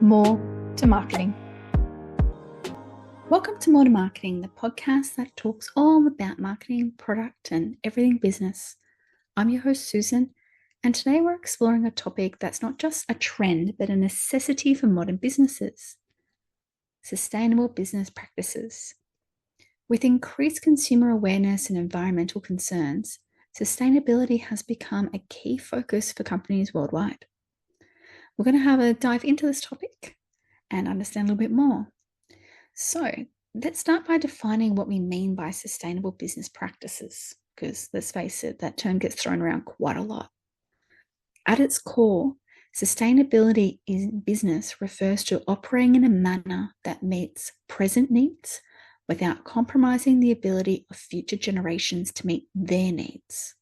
More to Marketing. Welcome to More to Marketing, the podcast that talks all about marketing, product, and everything business. I'm your host, Susan, and today we're exploring a topic that's not just a trend, but a necessity for modern businesses: sustainable business practices. With increased consumer awareness and environmental concerns, sustainability has become a key focus for companies worldwide. We're going to have a dive into this topic and understand a little bit more. So let's start by defining what we mean by sustainable business practices, because let's face it, that term gets thrown around quite a lot. At its core, sustainability in business refers to operating in a manner that meets present needs without compromising the ability of future generations to meet their needs.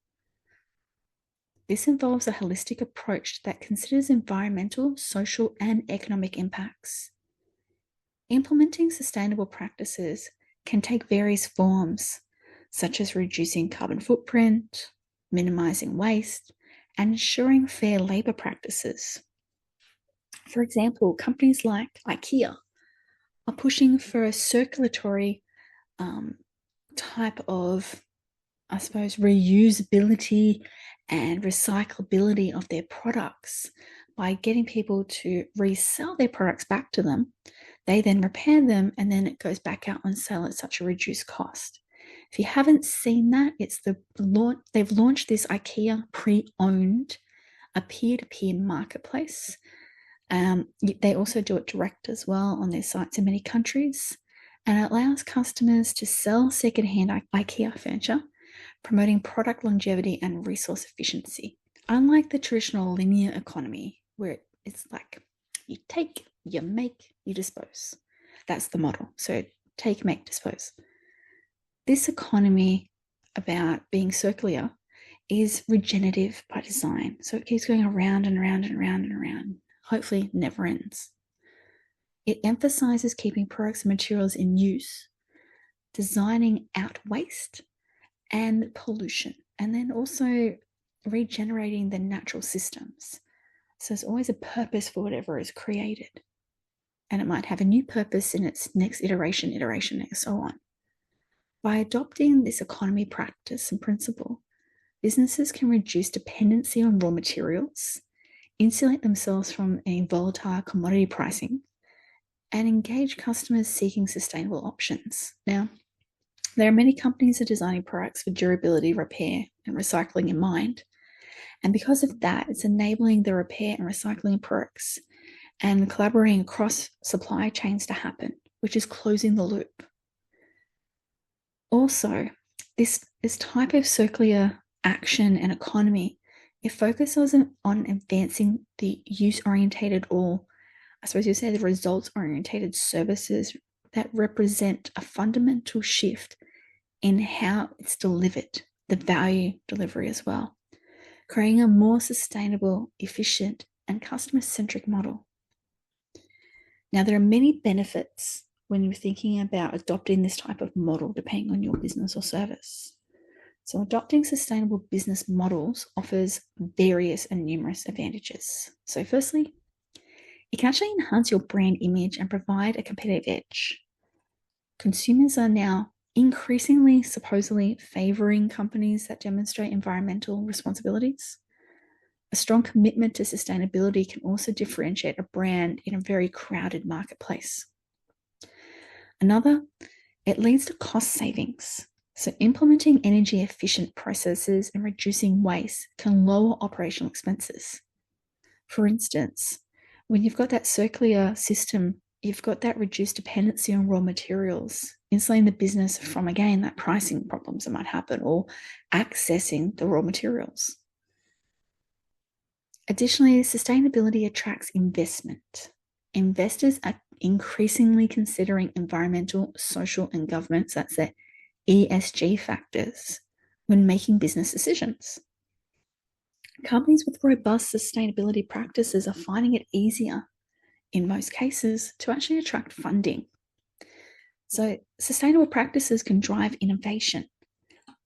This involves a holistic approach that considers environmental, social, and economic impacts. Implementing sustainable practices can take various forms, such as reducing carbon footprint, minimizing waste, and ensuring fair labor practices. For example, companies like Ikea are pushing for a circulatory type of, reusability and recyclability of their products by getting people to resell their products back to them. They then repair them, and then it goes back out on sale at such a reduced cost. If you haven't seen that, they've launched this IKEA pre-owned, a peer-to-peer marketplace. They also do it direct as well on their sites in many countries, and it allows customers to sell secondhand IKEA furniture, promoting product longevity and resource efficiency. Unlike the traditional linear economy, where it's like you take, you make, you dispose. That's the model. So take, make, dispose. This economy about being circular is regenerative by design. So it keeps going around and around and around and around. Hopefully never ends. It emphasizes keeping products and materials in use, designing out waste and pollution, and then also regenerating the natural systems. So there's always a purpose for whatever is created, and it might have a new purpose in its next iteration, and so on. By adopting this economy practice and principle, businesses can reduce dependency on raw materials, insulate themselves from a volatile commodity pricing, and engage customers seeking sustainable options. Now, there are many companies that are designing products for durability, repair, and recycling in mind. And because of that, it's enabling the repair and recycling of products and collaborating across supply chains to happen, which is closing the loop. Also, this type of circular action and economy, it focuses on advancing the use-orientated, or I suppose you say the results-orientated services that represent a fundamental shift in how it's delivered, the value delivery as well, creating a more sustainable, efficient, and customer-centric model. Now, there are many benefits when you're thinking about adopting this type of model, depending on your business or service. So adopting sustainable business models offers various and numerous advantages. So firstly, it can actually enhance your brand image and provide a competitive edge. Consumers are now increasingly supposedly favoring companies that demonstrate environmental responsibilities. A strong commitment to sustainability can also differentiate a brand in a very crowded marketplace. Another, it leads to cost savings. So implementing energy efficient processes and reducing waste can lower operational expenses. For instance, when you've got that circular system, you've got that reduced dependency on raw materials, insulating the business from, again, that pricing problems that might happen, or accessing the raw materials. Additionally, sustainability attracts investment. Investors are increasingly considering environmental, social, and governance, that's the ESG factors, when making business decisions. Companies with robust sustainability practices are finding it easier, in most cases, to actually attract funding. So sustainable practices can drive innovation.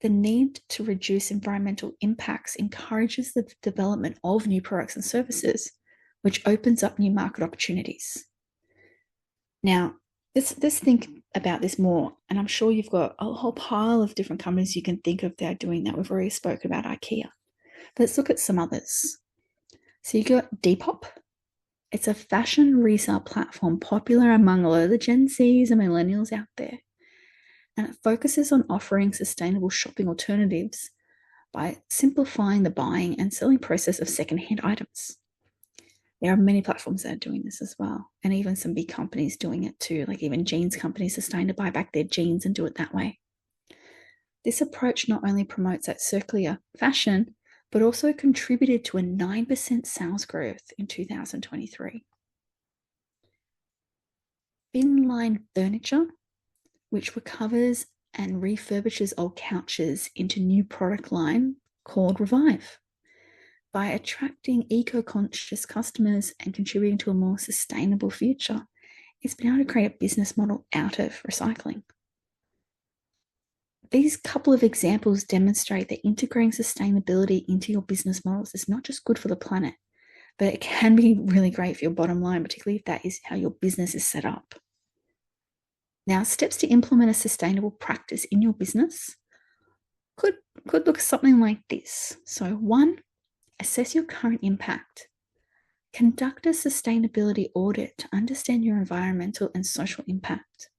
The need to reduce environmental impacts encourages the development of new products and services, which opens up new market opportunities. Now, let's think about this more, and I'm sure you've got a whole pile of different companies you can think of that are doing that. We've already spoken about Ikea. Let's look at some others. So you got Depop. It's a fashion resale platform popular among a lot of the Gen Zs and millennials out there. And it focuses on offering sustainable shopping alternatives by simplifying the buying and selling process of secondhand items. There are many platforms that are doing this as well, and even some big companies doing it too, like even jeans companies are starting to buy back their jeans and do it that way. This approach not only promotes that circular fashion, but also contributed to a 9% sales growth in 2023. Binline Furniture, which recovers and refurbishes old couches into new product line called Revive. By attracting eco-conscious customers and contributing to a more sustainable future, it's been able to create a business model out of recycling. These couple of examples demonstrate that integrating sustainability into your business models is not just good for the planet, but it can be really great for your bottom line, particularly if that is how your business is set up. Now, steps to implement a sustainable practice in your business could look something like this. So 1, assess your current impact. Conduct a sustainability audit to understand your environmental and social impact.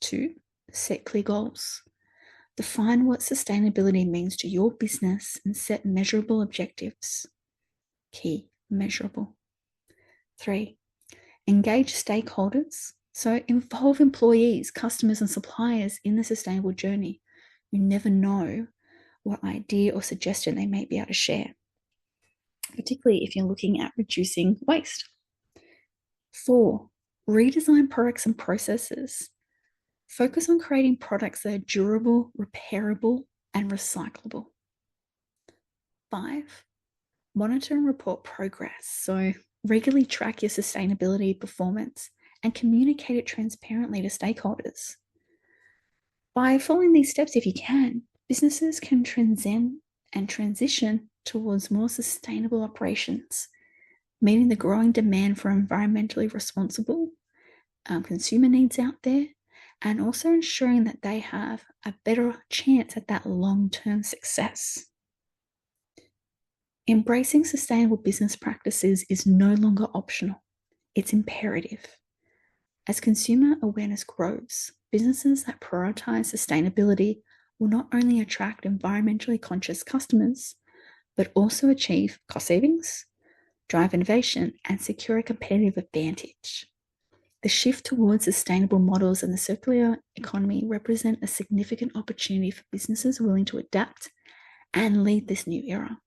2, set clear goals. Define what sustainability means to your business and set measurable objectives. Key, measurable. 3, engage stakeholders. So involve employees, customers, and suppliers in the sustainable journey. You never know what idea or suggestion they may be able to share, particularly if you're looking at reducing waste. 4, redesign products and processes. Focus on creating products that are durable, repairable, and recyclable. 5, monitor and report progress. So regularly track your sustainability performance and communicate it transparently to stakeholders. By following these steps, if you can, businesses can transcend and transition towards more sustainable operations, meeting the growing demand for environmentally responsible consumer needs out there, and also ensuring that they have a better chance at that long-term success. Embracing sustainable business practices is no longer optional, it's imperative. As consumer awareness grows, businesses that prioritize sustainability will not only attract environmentally conscious customers, but also achieve cost savings, drive innovation, and secure a competitive advantage. The shift towards sustainable models and the circular economy represent a significant opportunity for businesses willing to adapt and lead this new era.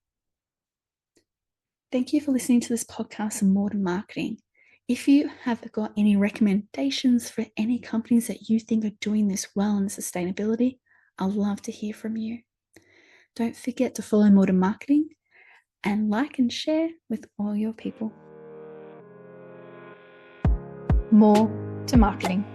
Thank you for listening to this podcast on modern marketing. If you have got any recommendations for any companies that you think are doing this well in sustainability, I'd love to hear from you. Don't forget to follow Modern Marketing and like and share with all your people. More to marketing.